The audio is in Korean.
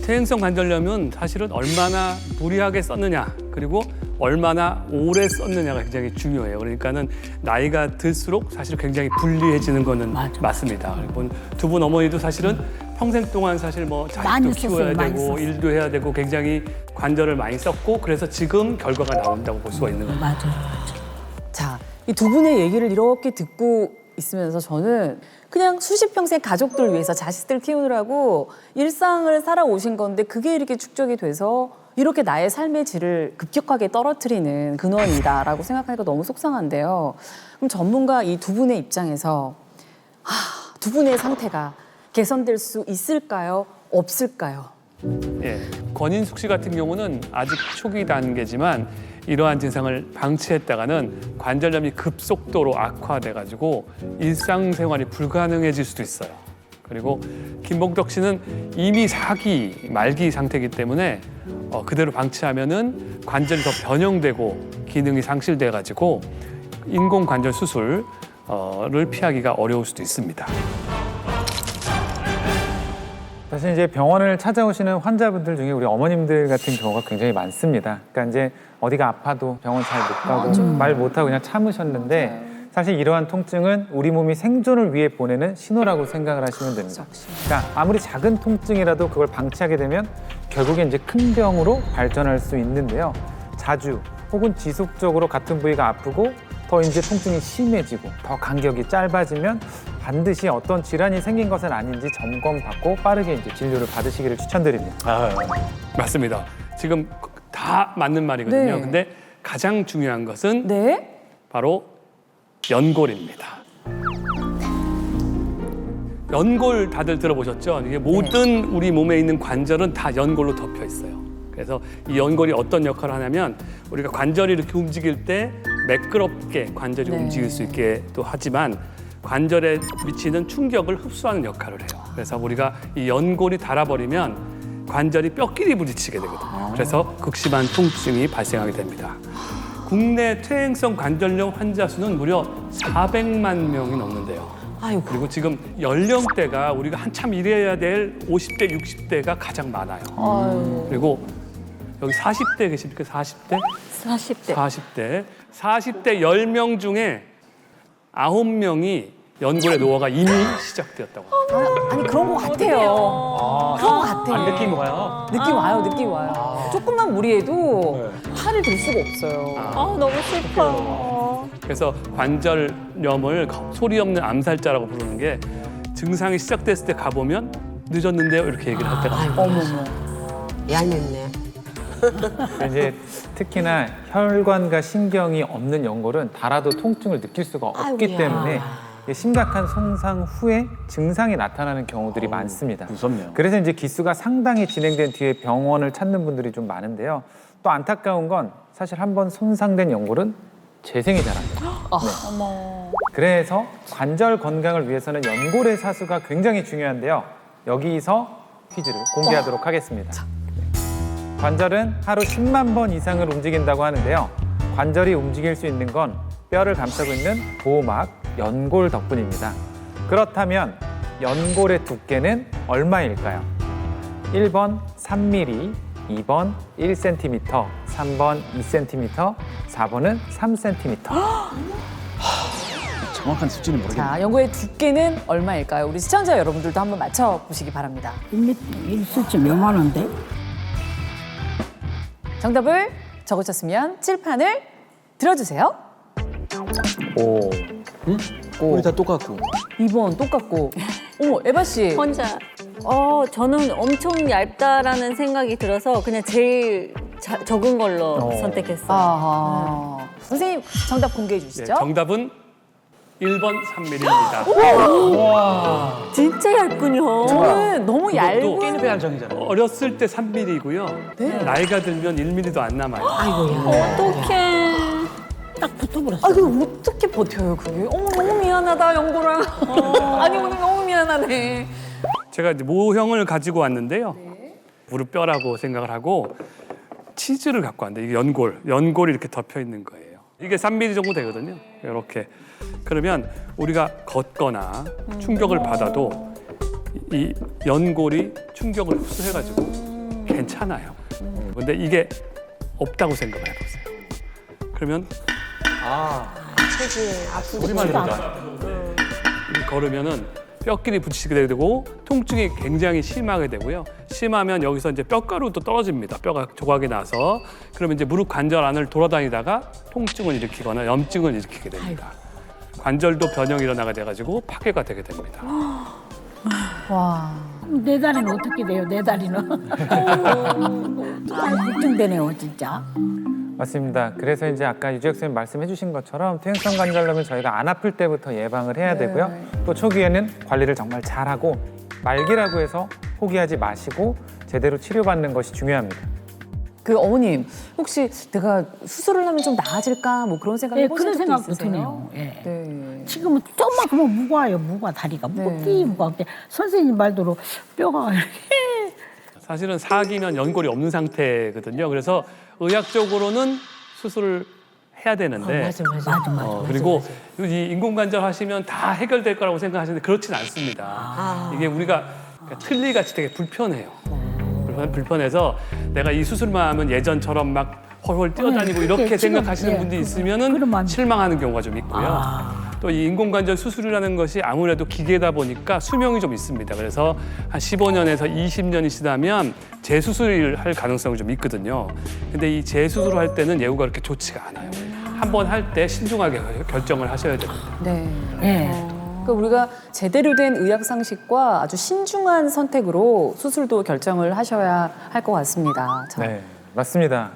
퇴행성 관절염은 사실은 얼마나 무리하게 썼느냐 그리고 얼마나 오래 썼느냐가 굉장히 중요해요. 그러니까는 나이가 들수록 사실 굉장히 불리해지는 거는 맞습니다. 그리고 두 분 어머니도 사실은 평생 동안 사실 뭐 자식도 키워야 되고 일도 해야 되고 굉장히 관절을 많이 썼고 그래서 지금 결과가 나온다고 볼 수가 있는 거예요. 맞아요. 자, 이 두 분의 얘기를 이렇게 듣고 있으면서 저는 그냥 수십 평생 가족들 위해서 자식들 키우느라고 일상을 살아오신 건데 그게 이렇게 축적이 돼서 이렇게 나의 삶의 질을 급격하게 떨어뜨리는 근원이다라고 생각하니까 너무 속상한데요. 그럼 전문가 이 두 분의 입장에서 두 분의 상태가 개선될 수 있을까요? 없을까요? 예, 권인숙 씨 같은 경우는 아직 초기 단계지만 이러한 증상을 방치했다가는 관절염이 급속도로 악화돼가지고 일상생활이 불가능해질 수도 있어요. 그리고 김봉덕 씨는 이미 4기 말기 상태이기 때문에 그대로 방치하면은 관절이 더 변형되고 기능이 상실돼가지고 인공관절 수술을 피하기가 어려울 수도 있습니다. 사실 이제 병원을 찾아오시는 환자분들 중에 우리 어머님들 같은 경우가 굉장히 많습니다. 그러니까 이제 어디가 아파도 병원 잘 못 가고 말 못하고 그냥 참으셨는데 사실 이러한 통증은 우리 몸이 생존을 위해 보내는 신호라고 생각을 하시면 됩니다. 그러니까 아무리 작은 통증이라도 그걸 방치하게 되면 결국에 이제 큰 병으로 발전할 수 있는데요. 자주 혹은 지속적으로 같은 부위가 아프고 더 이제 통증이 심해지고 더 간격이 짧아지면 반드시 어떤 질환이 생긴 것은 아닌지 점검받고 빠르게 이제 진료를 받으시기를 추천드립니다. 맞습니다. 지금 다 맞는 말이거든요. 네. 근데 가장 중요한 것은 네? 바로 연골입니다. 연골 다들 들어보셨죠? 이게 모든 우리 몸에 있는 관절은 다 연골로 덮여 있어요. 그래서 이 연골이 어떤 역할을 하냐면 우리가 관절이 이렇게 움직일 때 매끄럽게 관절이 움직일 수 있게 또 하지만 관절에 미치는 충격을 흡수하는 역할을 해요. 그래서 우리가 이 연골이 닳아버리면 관절이 뼈끼리 부딪히게 되거든요. 그래서 극심한 통증이 발생하게 됩니다. 국내 퇴행성 관절염 환자 수는 무려 400만 명이 넘는데요. 아이고. 그리고 지금 연령대가 우리가 한참 일해야 될 50대, 60대가 가장 많아요. 그리고 여기 40대 계십니까? 40대? 40대. 40대. 40대 10명 중에 9명이 연골의 노화가 이미 시작되었다고 합니다. 아니 그런 것 같아요. 그런 것 같아요. 느낌 와요? 느낌 와요. 조금만 무리해도 팔을 들 수가 없어요. 너무 슬퍼. 그래서 관절염을 소리 없는 암살자라고 부르는 게 증상이 시작됐을 때 가보면 늦었는데요 이렇게 얘기를 할 때가 많아요. 어머머. 얄밉네. 이제 특히나 혈관과 신경이 없는 연골은 달아도 통증을 느낄 수가 없기 때문에 심각한 손상 후에 증상이 나타나는 경우들이 많습니다. 무섭네요. 그래서 이제 기수가 상당히 진행된 뒤에 병원을 찾는 분들이 좀 많은데요. 또 안타까운 건 사실 한번 손상된 연골은 재생이 잘 안 돼요. 그래서 관절 건강을 위해서는 연골의 사수가 굉장히 중요한데요. 여기서 퀴즈를 공개하도록 하겠습니다. 관절은 하루 10만 번 이상을 움직인다고 하는데요. 관절이 움직일 수 있는 건 뼈를 감싸고 있는 보호막, 연골 덕분입니다. 그렇다면 연골의 두께는 얼마일까요? 1번 3mm, 2번 1cm, 3번 2cm, 4번은 3cm. 정확한 수치는 모르겠네요. 자, 연골의 두께는 얼마일까요? 우리 시청자 여러분들도 한번 맞춰보시기 바랍니다. 1cm 요만한데? 정답을 적으셨으면 칠판을 들어주세요. 오. 우리 다 똑같고. 2번 똑같고. 어머, 에바 씨. 혼자. 저는 엄청 얇다라는 생각이 들어서 그냥 제일 적은 걸로 선택했어요. 아하. 선생님 정답 공개해 네, 주시죠. 정답은 1번 3mm입니다. 진짜 얇군요. 저는 너무 이것도 얇은. 깨잎의 한정이잖아요. 어렸을 때 3mm고요. 네. 나이가 들면 1mm도 안 남아요. 어떡해. 딱 붙어버렸어. 아, 그 어떻게 버텨요, 그게? 어머, 너무 미안하다, 연골아. 아니, 오늘 너무 미안하네. 제가 이제 모형을 가지고 왔는데요. 무릎 뼈라고 생각을 하고 치즈를 갖고 왔는데 이게 연골이 이렇게 덮여 있는 거예요. 이게 3mm 정도 되거든요. 이렇게. 그러면 우리가 걷거나 충격을 받아도 이 연골이 충격을 흡수해가지고 괜찮아요. 근데 이게 없다고 생각을 해보세요. 그러면 우리만 이러자. 이렇게 걸으면은 뼈끼리 부딪히게 되고 통증이 굉장히 심하게 되고요. 심하면 여기서 이제 뼈가루도 떨어집니다. 뼈가 조각이 나서 그러면 이제 무릎 관절 안을 돌아다니다가 통증을 일으키거나 염증을 일으키게 됩니다. 관절도 변형이 일어나게 돼가지고 파괴가 되게 됩니다. 와. 내 다리는 어떻게 돼요? 내 다리는 잘 걱정되네요, 진짜. 맞습니다. 그래서 이제 아까 유재석 선생님 말씀해 주신 것처럼 퇴행성 관절염은 저희가 안 아플 때부터 예방을 해야 되고요. 또 초기에는 관리를 정말 잘하고 말기라고 해서 포기하지 마시고 제대로 치료받는 것이 중요합니다. 그 어머님 혹시 내가 수술을 하면 좀 나아질까 뭐 그런 생각 예, 해보신 그런 적도 생각부터 있으세요? 드네요. 예. 네. 지금은 조금만 그러면 무거워요, 무거워 다리가 무겁고 선생님 말대로 뼈가 이렇게 사실은 사기면 연골이 없는 상태거든요. 그래서 의학적으로는 수술을 해야 되는데 맞아. 그리고 이 인공관절 하시면 다 해결될 거라고 생각하시는데 그렇진 않습니다. 이게 우리가 틀니같이 되게 불편해요. 불편해서 내가 이 수술만 하면 예전처럼 막 헐헐 뛰어다니고 이렇게 지금, 생각하시는 예, 분들이 그러면 있으면은 실망하는 경우가 좀 있고요. 또 이 인공관절 수술이라는 것이 아무래도 기계다 보니까 수명이 좀 있습니다. 그래서 한 15년에서 20년이 지나면 재수술을 할 가능성이 좀 있거든요. 근데 이 재수술을 할 때는 예후가 그렇게 좋지가 않아요. 한 번 할 때 신중하게 결정을 하셔야 됩니다. 네. 예. 그러니까 우리가 제대로 된 의학 상식과 아주 신중한 선택으로 수술도 결정을 하셔야 할 것 같습니다. 자, 네, 맞습니다.